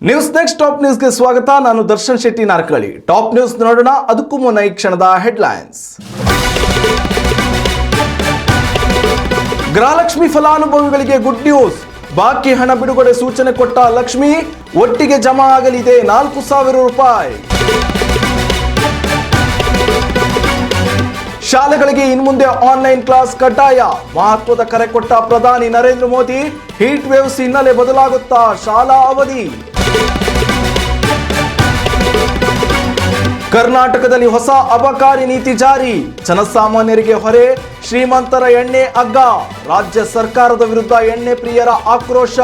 News next top ನ್ಯೂಸ್ಗೆ ಸ್ವಾಗತ. ನಾನು ದರ್ಶನ್ ಶೆಟ್ಟಿ ನಾರ್ಕಳಿ. ಟಾಪ್ ನ್ಯೂಸ್ ನೋಡೋಣ. ಅದಕ್ಕೂ ಮುನ್ನ ಈ ಕ್ಷಣದ ಹೆಡ್ಲೈನ್ಸ್. ಗೃಹಲಕ್ಷ್ಮಿ ಫಲಾನುಭವಿಗಳಿಗೆ ಗುಡ್ ನ್ಯೂಸ್. ಬಾಕಿ ಹಣ ಬಿಡುಗಡೆ ಸೂಚನೆ ಕೊಟ್ಟ ಲಕ್ಷ್ಮಿ. ಒಟ್ಟಿಗೆ ಜಮಾ ಆಗಲಿದೆ 4,000 ರೂಪಾಯಿ. ಶಾಲೆಗಳಿಗೆ ಇನ್ಮುಂದೆ ಆನ್ಲೈನ್ ಕ್ಲಾಸ್ ಕಡ್ಡಾಯ. ಮಹತ್ವದ ಕರೆ ಕೊಟ್ಟ ಪ್ರಧಾನಿ ನರೇಂದ್ರ ಮೋದಿ. ಹೀಟ್ ವೇವ್ಸ್ ಹಿನ್ನೆಲೆ ಬದಲಾಗುತ್ತಾ ಶಾಲಾ ಅವಧಿ. ಕರ್ನಾಟಕದಲ್ಲಿ ಹೊಸ ಅಬಕಾರಿ ನೀತಿ ಜಾರಿ. ಜನಸಾಮಾನ್ಯರಿಗೆ ಹೊರೆ, ಶ್ರೀಮಂತರ ಎಣ್ಣೆ ಅಗ್ಗ. ರಾಜ್ಯ ಸರ್ಕಾರದ ವಿರುದ್ಧ ಎಣ್ಣೆ ಪ್ರಿಯರ ಆಕ್ರೋಶ.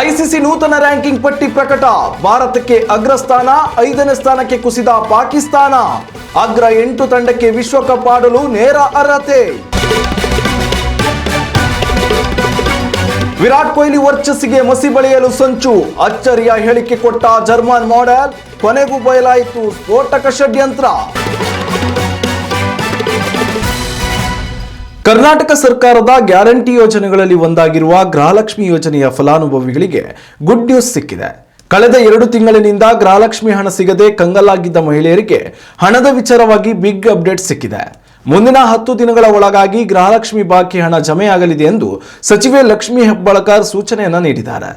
ಐಸಿಸಿ ನೂತನ ರ್ಯಾಂಕಿಂಗ್ ಪಟ್ಟಿ ಪ್ರಕಟ. ಭಾರತಕ್ಕೆ ಅಗ್ರಸ್ಥಾನ, 5ನೇ ಸ್ಥಾನಕ್ಕೆ ಕುಸಿದ ಪಾಕಿಸ್ತಾನ. ಅಗ್ರ 8 ತಂಡಕ್ಕೆ ವಿಶ್ವಕಪ್ ಆಡಲು ನೇರ ಅರ್ಹತೆ. ವಿರಾಟ್ ಕೊಹ್ಲಿ ವರ್ಚಸ್ಸಿಗೆ ಮಸಿ ಬಳಿಯಲು ಸಂಚು. ಅಚ್ಚರಿಯ ಹೇಳಿಕೆ ಕೊಟ್ಟ ಜರ್ಮನ್ ಮಾಡೆಲ್. ಕೊನೆಗೂ ಬಯಲಾಯಿತು ಸ್ಫೋಟಕ ಷಡ್ಯಂತ್ರ. ಕರ್ನಾಟಕ ಸರ್ಕಾರದ ಗ್ಯಾರಂಟಿ ಯೋಜನೆಗಳಲ್ಲಿ ಒಂದಾಗಿರುವ ಗೃಹಲಕ್ಷ್ಮಿ ಯೋಜನೆಯ ಫಲಾನುಭವಿಗಳಿಗೆ ಗುಡ್ ನ್ಯೂಸ್ ಸಿಕ್ಕಿದೆ. ಕಳೆದ 2 ತಿಂಗಳಿನಿಂದ ಗೃಹಲಕ್ಷ್ಮಿ ಹಣ ಸಿಗದೆ ಕಂಗಾಲಾಗಿದ್ದ ಮಹಿಳೆಯರಿಗೆ ಹಣದ ವಿಚಾರವಾಗಿ ಬಿಗ್ ಅಪ್ಡೇಟ್ ಸಿಕ್ಕಿದೆ. ಮುಂದಿನ 10 ದಿನಗಳ ಒಳಗಾಗಿ ಗೃಹಲಕ್ಷ್ಮಿ ಬಾಕಿ ಹಣ ಜಮೆಯಾಗಲಿದೆ ಎಂದು ಸಚಿವೆ ಲಕ್ಷ್ಮಿ ಹೆಬ್ಬಾಳ್ಕರ್ ಸೂಚನೆಯನ್ನ ನೀಡಿದ್ದಾರೆ.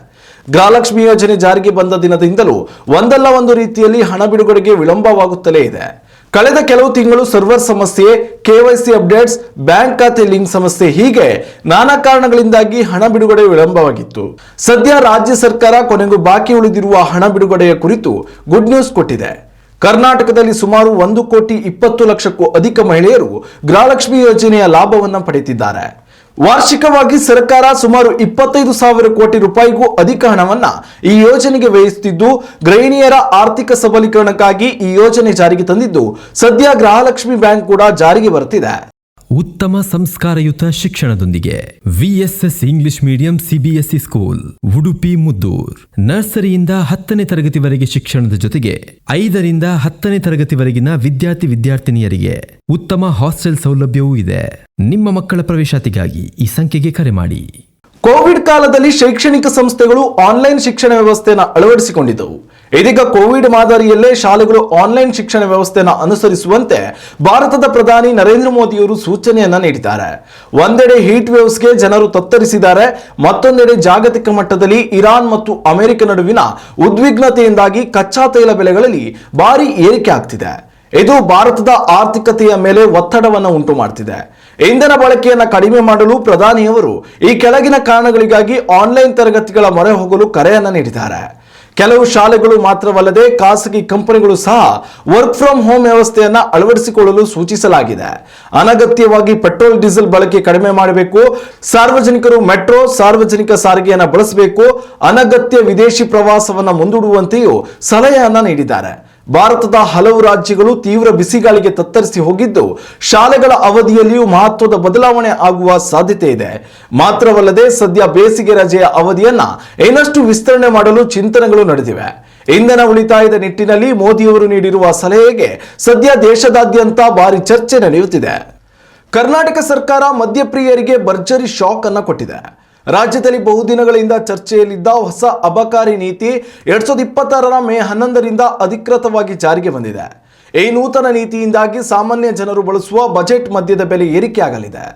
ಗೃಹಲಕ್ಷ್ಮಿ ಯೋಜನೆ ಜಾರಿಗೆ ಬಂದ ದಿನದಿಂದಲೂ ಒಂದಲ್ಲ ಒಂದು ರೀತಿಯಲ್ಲಿ ಹಣ ಬಿಡುಗಡೆಗೆ ವಿಳಂಬವಾಗುತ್ತಲೇ ಇದೆ. ಕಳೆದ ಕೆಲವು ತಿಂಗಳು ಸರ್ವರ್ ಸಮಸ್ಯೆ, ಕೆವೈಸಿ ಅಪ್ಡೇಟ್ಸ್, ಬ್ಯಾಂಕ್ ಖಾತೆ ಲಿಂಕ್ ಸಮಸ್ಯೆ ಹೀಗೆ ನಾನಾ ಕಾರಣಗಳಿಂದಾಗಿ ಹಣ ಬಿಡುಗಡೆ ವಿಳಂಬವಾಗಿತ್ತು. ಸದ್ಯ ರಾಜ್ಯ ಸರ್ಕಾರ ಕೊನೆಗೂ ಬಾಕಿ ಉಳಿದಿರುವ ಹಣ ಬಿಡುಗಡೆಯ ಕುರಿತು ಗುಡ್ ನ್ಯೂಸ್ ಕೊಟ್ಟಿದೆ. ಕರ್ನಾಟಕದಲ್ಲಿ ಸುಮಾರು 1,20,00,000ಕ್ಕೂ ಅಧಿಕ ಮಹಿಳೆಯರು ಗೃಹಲಕ್ಷ್ಮಿ ಯೋಜನೆಯ ಲಾಭವನ್ನು ಪಡೆಯುತ್ತಿದ್ದಾರೆ. ವಾರ್ಷಿಕವಾಗಿ ಸರ್ಕಾರ ಸುಮಾರು 25,000 ಕೋಟಿ ರೂಪಾಯಿಗೂ ಅಧಿಕ ಹಣವನ್ನ ಈ ಯೋಜನೆಗೆ ವ್ಯಯಿಸುತ್ತಿದ್ದು, ಗೃಹಿಣಿಯರ ಆರ್ಥಿಕ ಸಬಲೀಕರಣಕ್ಕಾಗಿ ಈ ಯೋಜನೆ ಜಾರಿಗೆ ತಂದಿದ್ದು, ಸದ್ಯ ಗೃಹಲಕ್ಷ್ಮಿ ಬ್ಯಾಂಕ್ ಕೂಡ ಜಾರಿಗೆ ಬರುತ್ತಿದೆ. ಉತ್ತಮ ಸಂಸ್ಕಾರಯುತ ಶಿಕ್ಷಣದೊಂದಿಗೆ VSS English medium CBSE school Udupi Muddur. ನರ್ಸರಿಯಿಂದ 10ನೇ ತರಗತಿವರೆಗೆ ಶಿಕ್ಷಣದ ಜೊತೆಗೆ 5ರಿಂದ 10ನೇ ತರಗತಿವರೆಗಿನ ವಿದ್ಯಾರ್ಥಿನಿಯರಿಗೆ ಉತ್ತಮ ಹಾಸ್ಟೆಲ್ ಸೌಲಭ್ಯವೂ ಇದೆ. ನಿಮ್ಮ ಮಕ್ಕಳ ಪ್ರವೇಶಾತಿಗಾಗಿ ಈ ಸಂಖ್ಯೆಗೆ ಕರೆ ಮಾಡಿ. ಕೋವಿಡ್ ಕಾಲದಲ್ಲಿ ಶೈಕ್ಷಣಿಕ ಸಂಸ್ಥೆಗಳು ಆನ್ಲೈನ್ ಶಿಕ್ಷಣ ವ್ಯವಸ್ಥೆಯನ್ನು ಅಳವಡಿಸಿಕೊಂಡಿದ್ದವು. ಇದೀಗ ಕೋವಿಡ್ ಮಾದರಿಯಲ್ಲೇ ಶಾಲೆಗಳು ಆನ್ಲೈನ್ ಶಿಕ್ಷಣ ವ್ಯವಸ್ಥೆಯನ್ನು ಅನುಸರಿಸುವಂತೆ ಭಾರತದ ಪ್ರಧಾನಿ ನರೇಂದ್ರ ಮೋದಿಯವರು ಸೂಚನೆಯನ್ನ ನೀಡಿದ್ದಾರೆ. ಒಂದೆಡೆ ಹೀಟ್ ವೇವ್ಸ್ಗೆ ಜನರು ತತ್ತರಿಸಿದ್ದಾರೆ. ಮತ್ತೊಂದೆಡೆ ಜಾಗತಿಕ ಮಟ್ಟದಲ್ಲಿ ಇರಾನ್ ಮತ್ತು ಅಮೆರಿಕ ನಡುವಿನ ಉದ್ವಿಗ್ನತೆಯಿಂದಾಗಿ ಕಚ್ಚಾ ತೈಲ ಬೆಲೆಗಳಲ್ಲಿ ಭಾರಿ ಏರಿಕೆ ಆಗ್ತಿದೆ. ಇದು ಭಾರತದ ಆರ್ಥಿಕತೆಯ ಮೇಲೆ ಒತ್ತಡವನ್ನು ಉಂಟು ಮಾಡ್ತಿದೆ. ಇಂಧನ ಬಳಕೆಯನ್ನು ಕಡಿಮೆ ಮಾಡಲು ಪ್ರಧಾನಿಯವರು ಈ ಕೆಳಗಿನ ಕಾರಣಗಳಿಗಾಗಿ ಆನ್ಲೈನ್ ತರಗತಿಗಳ ಮೊರೆ ಹೋಗಲು ಕರೆಯನ್ನ ನೀಡಿದ್ದಾರೆ. ಕೆಲವು ಶಾಲೆಗಳು ಮಾತ್ರವಲ್ಲದೆ ಖಾಸಗಿ ಕಂಪನಿಗಳು ಸಹ ವರ್ಕ್ ಫ್ರಮ್ ಹೋಮ್ ವ್ಯವಸ್ಥೆಯನ್ನ ಅಳವಡಿಸಿಕೊಳ್ಳಲು ಸೂಚಿಸಲಾಗಿದೆ. ಅನಗತ್ಯವಾಗಿ ಪೆಟ್ರೋಲ್ ಡೀಸೆಲ್ ಬಳಕೆ ಕಡಿಮೆ ಮಾಡಬೇಕು. ಸಾರ್ವಜನಿಕರು ಮೆಟ್ರೋ, ಸಾರ್ವಜನಿಕ ಸಾರಿಗೆಯನ್ನು ಬಳಸಬೇಕು. ಅನಗತ್ಯ ವಿದೇಶಿ ಪ್ರವಾಸವನ್ನು ಮುಂದೂಡುವಂತೆಯೂ ಸಲಹೆಯನ್ನ ನೀಡಿದ್ದಾರೆ. ಭಾರತದ ಹಲವು ರಾಜ್ಯಗಳು ತೀವ್ರ ಬಿಸಿಗಾಳಿಗೆ ತತ್ತರಿಸಿ ಹೋಗಿದ್ದು, ಶಾಲೆಗಳ ಅವಧಿಯಲ್ಲಿಯೂ ಮಹತ್ವದ ಬದಲಾವಣೆ ಆಗುವ ಸಾಧ್ಯತೆ ಇದೆ. ಮಾತ್ರವಲ್ಲದೆ ಸದ್ಯ ಬೇಸಿಗೆ ರಜೆಯ ಅವಧಿಯನ್ನ ಇನ್ನಷ್ಟು ವಿಸ್ತರಣೆ ಮಾಡಲು ಚಿಂತನೆಗಳು ನಡೆದಿವೆ. ಇಂಧನ ಉಳಿತಾಯದ ನಿಟ್ಟಿನಲ್ಲಿ ಮೋದಿಯವರು ನೀಡಿರುವ ಸಲಹೆಗೆ ಸದ್ಯ ದೇಶದಾದ್ಯಂತ ಭಾರಿ ಚರ್ಚೆ ನಡೆಯುತ್ತಿದೆ. ಕರ್ನಾಟಕ ಸರ್ಕಾರ ಮದ್ಯಪ್ರಿಯರಿಗೆ ಭರ್ಜರಿ ಶಾಕ್ ಅನ್ನು ಕೊಟ್ಟಿದೆ. ರಾಜ್ಯದಲ್ಲಿ ಬಹುದಿನಗಳಿಂದ ಚರ್ಚೆಯಲ್ಲಿದ್ದ ಹೊಸ ಅಬಕಾರಿ ನೀತಿ 2026ರ ಮೇ 11ರಿಂದ ಅಧಿಕೃತವಾಗಿ ಜಾರಿಗೆ ಬಂದಿದೆ. ಈ ನೂತನ ನೀತಿಯಿಂದಾಗಿ ಸಾಮಾನ್ಯ ಜನರು ಬಳಸುವ ಬಜೆಟ್ ಮದ್ಯದ ಬೆಲೆ ಏರಿಕೆಯಾಗಲಿದೆ.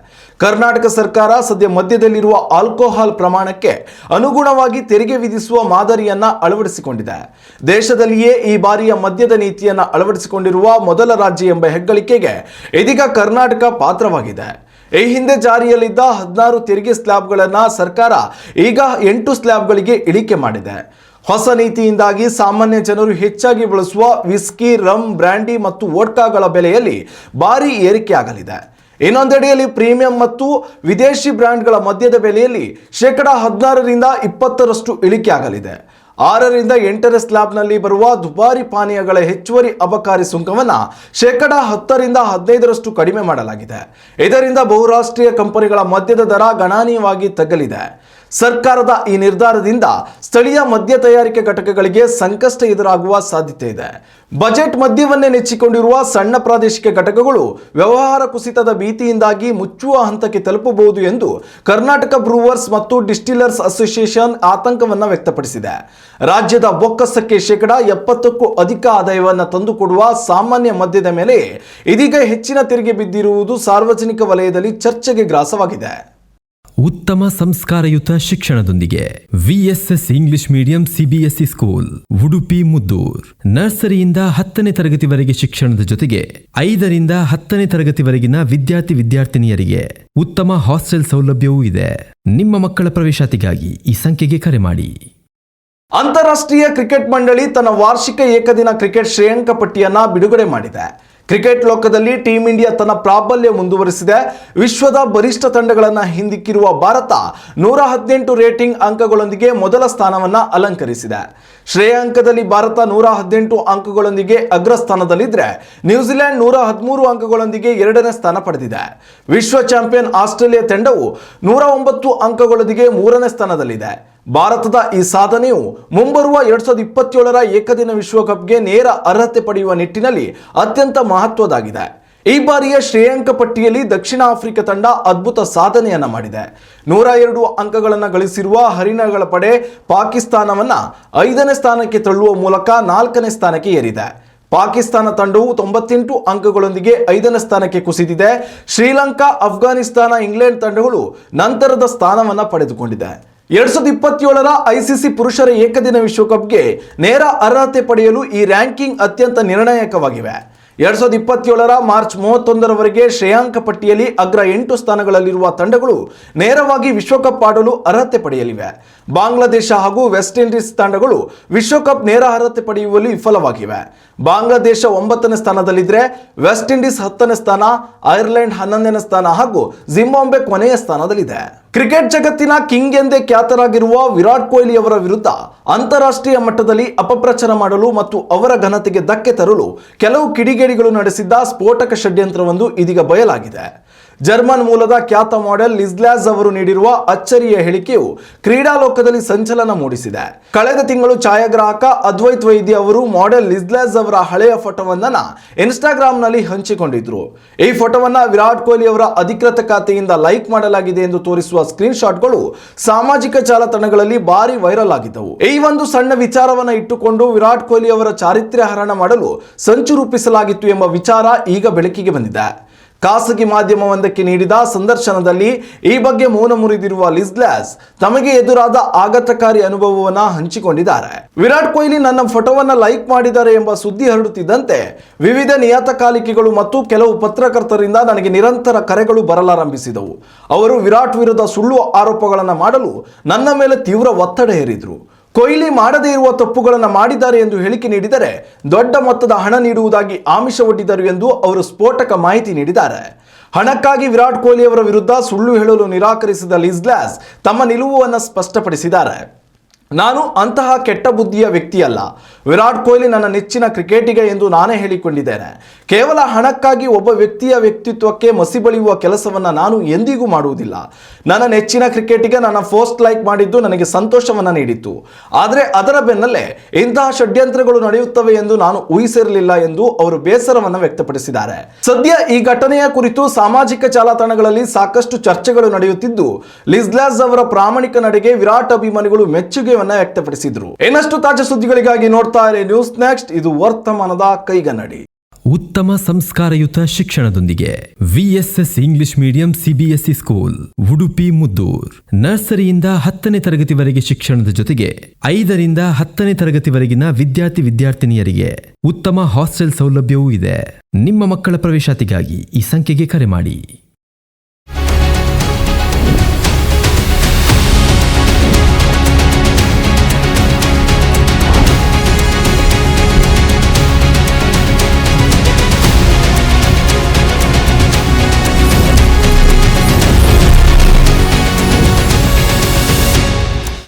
ಕರ್ನಾಟಕ ಸರ್ಕಾರ ಸದ್ಯ ಮದ್ಯದಲ್ಲಿರುವ ಆಲ್ಕೋಹಾಲ್ ಪ್ರಮಾಣಕ್ಕೆ ಅನುಗುಣವಾಗಿ ತೆರಿಗೆ ವಿಧಿಸುವ ಮಾದರಿಯನ್ನ ಅಳವಡಿಸಿಕೊಂಡಿದೆ. ದೇಶದಲ್ಲಿಯೇ ಈ ಬಾರಿಯ ಮದ್ಯದ ನೀತಿಯನ್ನ ಅಳವಡಿಸಿಕೊಂಡಿರುವ ಮೊದಲ ರಾಜ್ಯ ಎಂಬ ಹೆಗ್ಗಳಿಕೆಗೆ ಇದೀಗ ಕರ್ನಾಟಕ ಪಾತ್ರವಾಗಿದೆ. ಈ ಹಿಂದೆ ಜಾರಿಯಲ್ಲಿದ್ದ 16 ತೆರಿಗೆ ಸ್ಲ್ಯಾಬ್ಗಳನ್ನು ಸರ್ಕಾರ ಈಗ 8 ಸ್ಲ್ಯಾಬ್ಗಳಿಗೆ ಇಳಿಕೆ ಮಾಡಿದೆ. ಹೊಸ ನೀತಿಯಿಂದಾಗಿ ಸಾಮಾನ್ಯ ಜನರು ಹೆಚ್ಚಾಗಿ ಬಳಸುವ ವಿಸ್ಕಿ, ರಮ್, ಬ್ರ್ಯಾಂಡಿ ಮತ್ತು ವೋಡ್ಕಾಗಳ ಬೆಲೆಯಲ್ಲಿ ಭಾರಿ ಏರಿಕೆಯಾಗಲಿದೆ. ಇನ್ನೊಂದೆಡೆಯಲ್ಲಿ ಪ್ರೀಮಿಯಂ ಮತ್ತು ವಿದೇಶಿ ಬ್ರ್ಯಾಂಡ್ಗಳ ಮದ್ಯದ ಬೆಲೆಯಲ್ಲಿ 16ರಿಂದ 20% ಇಳಿಕೆ ಆಗಲಿದೆ. 6ರಿಂದ 8ರ ಸ್ಲ್ಯಾಬ್ನಲ್ಲಿ ಬರುವ ದುಬಾರಿ ಪಾನೀಯಗಳ ಹೆಚ್ಚುವರಿ ಅಬಕಾರಿ ಸುಂಕವನ್ನು 10ರಿಂದ 15% ಕಡಿಮೆ ಮಾಡಲಾಗಿದೆ. ಇದರಿಂದ ಬಹುರಾಷ್ಟ್ರೀಯ ಕಂಪನಿಗಳ ಮದ್ಯದ ದರ ಗಣನೀಯವಾಗಿ ತಗ್ಗಲಿದೆ. ಸರ್ಕಾರದ ಈ ನಿರ್ಧಾರದಿಂದ ಸ್ಥಳೀಯ ಮದ್ಯ ತಯಾರಿಕೆ ಘಟಕಗಳಿಗೆ ಸಂಕಷ್ಟ ಎದುರಾಗುವ ಸಾಧ್ಯತೆ ಇದೆ. ಬಜೆಟ್ ಮದ್ಯವನ್ನೇ ನೆಚ್ಚಿಕೊಂಡಿರುವ ಸಣ್ಣ ಪ್ರಾದೇಶಿಕ ಘಟಕಗಳು ವ್ಯವಹಾರ ಕುಸಿತದ ಭೀತಿಯಿಂದಾಗಿ ಮುಚ್ಚುವ ಹಂತಕ್ಕೆ ತಲುಪಬಹುದು ಎಂದು ಕರ್ನಾಟಕ ಬ್ರೂವರ್ಸ್ ಮತ್ತು ಡಿಸ್ಟಿಲರ್ಸ್ ಅಸೋಸಿಯೇಷನ್ ಆತಂಕವನ್ನು ವ್ಯಕ್ತಪಡಿಸಿದೆ. ರಾಜ್ಯದ ಬೊಕ್ಕಸಕ್ಕೆ 70%ಕ್ಕೂ ಅಧಿಕ ಆದಾಯವನ್ನು ತಂದುಕೊಡುವ ಸಾಮಾನ್ಯ ಮದ್ಯದ ಮೇಲೆ ಇದೀಗ ಹೆಚ್ಚಿನ ತೆರಿಗೆ ಬಿದ್ದಿರುವುದು ಸಾರ್ವಜನಿಕ ವಲಯದಲ್ಲಿ ಚರ್ಚೆಗೆ ಗ್ರಾಸವಾಗಿದೆ. ಉತ್ತಮ ಸಂಸ್ಕಾರಯುತ ಶಿಕ್ಷಣದೊಂದಿಗೆ VSS English medium CBSE school Udupi Muddur. ನರ್ಸರಿಯಿಂದ 10ನೇ ತರಗತಿವರೆಗೆ ಶಿಕ್ಷಣದ ಜೊತೆಗೆ 5ರಿಂದ 10ನೇ ತರಗತಿವರೆಗಿನ ವಿದ್ಯಾರ್ಥಿನಿಯರಿಗೆ ಉತ್ತಮ ಹಾಸ್ಟೆಲ್ ಸೌಲಭ್ಯವೂ ಇದೆ. ನಿಮ್ಮ ಮಕ್ಕಳ ಪ್ರವೇಶಾತಿಗಾಗಿ ಈ ಸಂಖ್ಯೆಗೆ ಕರೆ ಮಾಡಿ. ಅಂತಾರಾಷ್ಟ್ರೀಯ ಕ್ರಿಕೆಟ್ ಮಂಡಳಿ ತನ್ನ ವಾರ್ಷಿಕ ಏಕದಿನ ಕ್ರಿಕೆಟ್ ಶ್ರೇಯಾಂಕ ಪಟ್ಟಿಯನ್ನ ಬಿಡುಗಡೆ ಮಾಡಿದೆ. ಕ್ರಿಕೆಟ್ ಲೋಕದಲ್ಲಿ ಟೀಂ ಇಂಡಿಯಾ ತನ್ನ ಪ್ರಾಬಲ್ಯ ಮುಂದುವರಿಸಿದೆ. ವಿಶ್ವದ ಬಲಿಷ್ಠ ತಂಡಗಳನ್ನು ಹಿಂದಿಕ್ಕಿರುವ ಭಾರತ 118 ರೇಟಿಂಗ್ ಅಂಕಗಳೊಂದಿಗೆ ಮೊದಲ ಸ್ಥಾನವನ್ನು ಅಲಂಕರಿಸಿದೆ. ಶ್ರೇಯಾಂಕದಲ್ಲಿ ಭಾರತ 118 ಅಂಕಗಳೊಂದಿಗೆ ಅಗ್ರಸ್ಥಾನದಲ್ಲಿದ್ದರೆ ನ್ಯೂಜಿಲೆಂಡ್ 113 ಅಂಕಗಳೊಂದಿಗೆ 2ನೇ ಸ್ಥಾನ ಪಡೆದಿದೆ. ವಿಶ್ವ ಚಾಂಪಿಯನ್ ಆಸ್ಟ್ರೇಲಿಯಾ ತಂಡವು 109 ಅಂಕಗಳೊಂದಿಗೆ 3ನೇ ಸ್ಥಾನದಲ್ಲಿದೆ. ಭಾರತದ ಈ ಸಾಧನೆಯು ಮುಂಬರುವ 2027ರ ಏಕದಿನ ವಿಶ್ವಕಪ್ಗೆ ನೇರ ಅರ್ಹತೆ ಪಡೆಯುವ ನಿಟ್ಟಿನಲ್ಲಿ ಅತ್ಯಂತ ಮಹತ್ವದಾಗಿದೆ. ಈ ಬಾರಿಯ ಶ್ರೇಯಾಂಕ ಪಟ್ಟಿಯಲ್ಲಿ ದಕ್ಷಿಣ ಆಫ್ರಿಕಾ ತಂಡ ಅದ್ಭುತ ಸಾಧನೆಯನ್ನ ಮಾಡಿದೆ. 102 ಅಂಕಗಳನ್ನು ಗಳಿಸಿರುವ ಹರಿಣಗಳ ಪಡೆ ಪಾಕಿಸ್ತಾನವನ್ನ 5ನೇ ಸ್ಥಾನಕ್ಕೆ ತಳ್ಳುವ ಮೂಲಕ 4ನೇ ಸ್ಥಾನಕ್ಕೆ ಏರಿದೆ. ಪಾಕಿಸ್ತಾನ ತಂಡವು 98 ಅಂಕಗಳೊಂದಿಗೆ 5ನೇ ಸ್ಥಾನಕ್ಕೆ ಕುಸಿದಿದೆ. ಶ್ರೀಲಂಕಾ, ಅಫ್ಘಾನಿಸ್ತಾನ, ಇಂಗ್ಲೆಂಡ್ ತಂಡಗಳು ನಂತರದ ಸ್ಥಾನವನ್ನು ಪಡೆದುಕೊಂಡಿದೆ. 2027ರ ಐಸಿಸಿ ಪುರುಷರ ಏಕದಿನ ವಿಶ್ವಕಪ್ಗೆ ನೇರ ಅರ್ಹತೆ ಪಡೆಯಲು ಈ ರ್ಯಾಂಕಿಂಗ್ ಅತ್ಯಂತ ನಿರ್ಣಾಯಕವಾಗಿವೆ. 2027ರ ಮಾರ್ಚ್ 31ರವರೆಗೆ ಶ್ರೇಯಾಂಕ ಪಟ್ಟಿಯಲ್ಲಿ ಅಗ್ರ 8 ಸ್ಥಾನಗಳಲ್ಲಿರುವ ತಂಡಗಳು ನೇರವಾಗಿ ವಿಶ್ವಕಪ್ ಆಡಲು ಅರ್ಹತೆ ಪಡೆಯಲಿವೆ. ಬಾಂಗ್ಲಾದೇಶ ಹಾಗೂ ವೆಸ್ಟ್ ಇಂಡೀಸ್ ತಂಡಗಳು ವಿಶ್ವಕಪ್ ನೇರ ಅರ್ಹತೆ ಪಡೆಯುವಲ್ಲಿ ವಿಫಲವಾಗಿವೆ. ಬಾಂಗ್ಲಾದೇಶ 9ನೇ ಸ್ಥಾನದಲ್ಲಿದ್ದರೆ ವೆಸ್ಟ್ ಇಂಡೀಸ್ 10ನೇ ಸ್ಥಾನ, ಐರ್ಲೆಂಡ್ 11ನೇ ಸ್ಥಾನ ಹಾಗೂ ಜಿಂಬಾಬ್ವೆ ಕೊನೆಯ ಸ್ಥಾನದಲ್ಲಿದೆ. ಕ್ರಿಕೆಟ್ ಜಗತ್ತಿನ ಕಿಂಗ್ ಎಂದೇ ಖ್ಯಾತರಾಗಿರುವ ವಿರಾಟ್ ಕೊಹ್ಲಿ ಅವರ ವಿರುದ್ಧ ಅಂತಾರಾಷ್ಟ್ರೀಯ ಮಟ್ಟದಲ್ಲಿ ಅಪಪ್ರಚಾರ ಮಾಡಲು ಮತ್ತು ಅವರ ಘನತೆಗೆ ಧಕ್ಕೆ ತರಲು ಕೆಲವು ಕಿಡಿಗೇಡಿಗಳು ನಡೆಸಿದ್ದ ಸ್ಫೋಟಕ ಷಡ್ಯಂತ್ರವೊಂದು ಇದೀಗ ಬಯಲಾಗಿದೆ. ಜರ್ಮನ್ ಮೂಲದ ಖ್ಯಾತ ಮಾಡೆಲ್ ಲಿಸ್ಲಾಸ್ ಅವರು ನೀಡಿರುವ ಅಚ್ಚರಿಯ ಹೇಳಿಕೆಯು ಕ್ರೀಡಾ ಲೋಕದಲ್ಲಿ ಸಂಚಲನ ಮೂಡಿಸಿದೆ. ಕಳೆದ ತಿಂಗಳು ಛಾಯಾಗ್ರಾಹಕ ಅದ್ವೈತ್ ವೈದ್ಯ ಅವರು ಮಾಡೆಲ್ ಲಿಸ್ಲಾಸ್ ಅವರ ಹಳೆಯ ಫೋಟೋವನ್ನ ಇನ್ಸ್ಟಾಗ್ರಾಂನಲ್ಲಿ ಹಂಚಿಕೊಂಡಿದ್ರು. ಈ ಫೋಟೋವನ್ನ ವಿರಾಟ್ ಕೊಹ್ಲಿ ಅವರ ಅಧಿಕೃತ ಖಾತೆಯಿಂದ ಲೈಕ್ ಮಾಡಲಾಗಿದೆ ಎಂದು ತೋರಿಸುವ ಸ್ಕ್ರೀನ್ ಶಾಟ್ಗಳು ಸಾಮಾಜಿಕ ಜಾಲತಾಣಗಳಲ್ಲಿ ಭಾರಿ ವೈರಲ್ ಆಗಿದ್ದವು. ಈ ಒಂದು ಸಣ್ಣ ವಿಚಾರವನ್ನ ಇಟ್ಟುಕೊಂಡು ವಿರಾಟ್ ಕೊಹ್ಲಿ ಅವರ ಚಾರಿತ್ರ್ಯ ಹರಣ ಮಾಡಲು ಸಂಚು ರೂಪಿಸಲಾಗಿತ್ತು ಎಂಬ ವಿಚಾರ ಈಗ ಬೆಳಕಿಗೆ ಬಂದಿದೆ. ಖಾಸಗಿ ಮಾಧ್ಯಮವೊಂದಕ್ಕೆ ನೀಡಿದ ಸಂದರ್ಶನದಲ್ಲಿ ಈ ಬಗ್ಗೆ ಮೌನ ಮುರಿದಿರುವ ಲಿಸ್ಲಾಸ್ ತಮಗೆ ಎದುರಾದ ಆಘಾತಕಾರಿ ಅನುಭವವನ್ನ ಹಂಚಿಕೊಂಡಿದ್ದಾರೆ. ವಿರಾಟ್ ಕೊಹ್ಲಿ ನನ್ನ ಫೋಟೋವನ್ನ ಲೈಕ್ ಮಾಡಿದ್ದಾರೆ ಎಂಬ ಸುದ್ದಿ ಹರಡುತ್ತಿದ್ದಂತೆ ವಿವಿಧ ನಿಯತಕಾಲಿಕೆಗಳು ಮತ್ತು ಕೆಲವು ಪತ್ರಕರ್ತರಿಂದ ನನಗೆ ನಿರಂತರ ಕರೆಗಳು ಬರಲಾರಂಭಿಸಿದವು. ಅವರು ವಿರಾಟ್ ವಿರುದ್ಧ ಸುಳ್ಳು ಆರೋಪಗಳನ್ನು ಮಾಡಲು ನನ್ನ ಮೇಲೆ ತೀವ್ರ ಒತ್ತಡ ಹೇರಿದ್ರು. ಕೊಹ್ಲಿ ಮಾಡದೇ ಇರುವ ತಪ್ಪುಗಳನ್ನು ಮಾಡಿದ್ದಾರೆ ಎಂದು ಹೇಳಿಕೆ ನೀಡಿದರೆ ದೊಡ್ಡ ಮೊತ್ತದ ಹಣ ನೀಡುವುದಾಗಿ ಆಮಿಷ ಒಡ್ಡಿದರು ಎಂದು ಅವರು ಸ್ಫೋಟಕ ಮಾಹಿತಿ ನೀಡಿದ್ದಾರೆ. ಹಣಕ್ಕಾಗಿ ವಿರಾಟ್ ಕೊಹ್ಲಿ ಅವರ ವಿರುದ್ಧ ಸುಳ್ಳು ಹೇಳಲು ನಿರಾಕರಿಸಿದ ಲಿಸ್ಲಾಸ್ ತಮ್ಮ ನಿಲುವನ್ನು ಸ್ಪಷ್ಟಪಡಿಸಿದ್ದಾರೆ. ನಾನು ಅಂತಹ ಕೆಟ್ಟ ಬುದ್ಧಿಯ ವ್ಯಕ್ತಿಯಲ್ಲ. ವಿರಾಟ್ ಕೊಹ್ಲಿ ನನ್ನ ನೆಚ್ಚಿನ ಕ್ರಿಕೆಟಿಗ ಎಂದು ನಾನೇ ಹೇಳಿಕೊಂಡಿದ್ದೇನೆ. ಕೇವಲ ಹಣಕ್ಕಾಗಿ ಒಬ್ಬ ವ್ಯಕ್ತಿಯ ವ್ಯಕ್ತಿತ್ವಕ್ಕೆ ಮಸಿ ಬಳಿಯುವ ಕೆಲಸವನ್ನು ನಾನು ಎಂದಿಗೂ ಮಾಡುವುದಿಲ್ಲ. ನನ್ನ ನೆಚ್ಚಿನ ಕ್ರಿಕೆಟಿಗ ನನ್ನ ಪೋಸ್ಟ್ ಲೈಕ್ ಮಾಡಿದ್ದು ನನಗೆ ಸಂತೋಷವನ್ನು ನೀಡಿತ್ತು. ಆದರೆ ಅದರ ಬೆನ್ನಲ್ಲೇ ಇಂತಹ ಷಡ್ಯಂತ್ರಗಳು ನಡೆಯುತ್ತವೆ ಎಂದು ನಾನು ಊಹಿಸಿರಲಿಲ್ಲ ಎಂದು ಅವರು ಬೇಸರವನ್ನು ವ್ಯಕ್ತಪಡಿಸಿದ್ದಾರೆ. ಸದ್ಯ ಈ ಘಟನೆಯ ಕುರಿತು ಸಾಮಾಜಿಕ ಜಾಲತಾಣಗಳಲ್ಲಿ ಸಾಕಷ್ಟು ಚರ್ಚೆಗಳು ನಡೆಯುತ್ತಿದ್ದು ಲಿಸ್ಲಾಸ್ ಅವರ ಪ್ರಾಮಾಣಿಕ ನಡೆಗೆ ವಿರಾಟ್ ಅಭಿಮಾನಿಗಳು ಮೆಚ್ಚುಗೆ ವ್ಯಕ್ತಪಡಿಸಿದ್ರು. ಇನ್ನಷ್ಟು ತಾಜಾ ಸುದ್ದಿಗಳಿಗಾಗಿ ನೋಡ್ತಾ ಇರಿ ನ್ಯೂಸ್ ನೆಕ್ಸ್ಟ್. ಇದು ವರ್ತಮಾನದ ಕೈಗನ್ನಡಿ. ಉತ್ತಮ ಸಂಸ್ಕಾರಯುತ ಶಿಕ್ಷಣದೊಂದಿಗೆ VSS English medium CBSE school Udupi Muddur. ನರ್ಸರಿಯಿಂದ 10ನೇ ತರಗತಿವರೆಗೆ ಶಿಕ್ಷಣದ ಜೊತೆಗೆ 5ರಿಂದ 10ನೇ ತರಗತಿವರೆಗಿನ ವಿದ್ಯಾರ್ಥಿನಿಯರಿಗೆ ಉತ್ತಮ ಹಾಸ್ಟೆಲ್ ಸೌಲಭ್ಯವೂ ಇದೆ. ನಿಮ್ಮ ಮಕ್ಕಳ ಪ್ರವೇಶಾತಿಗಾಗಿ ಈ ಸಂಖ್ಯೆಗೆ ಕರೆ ಮಾಡಿ.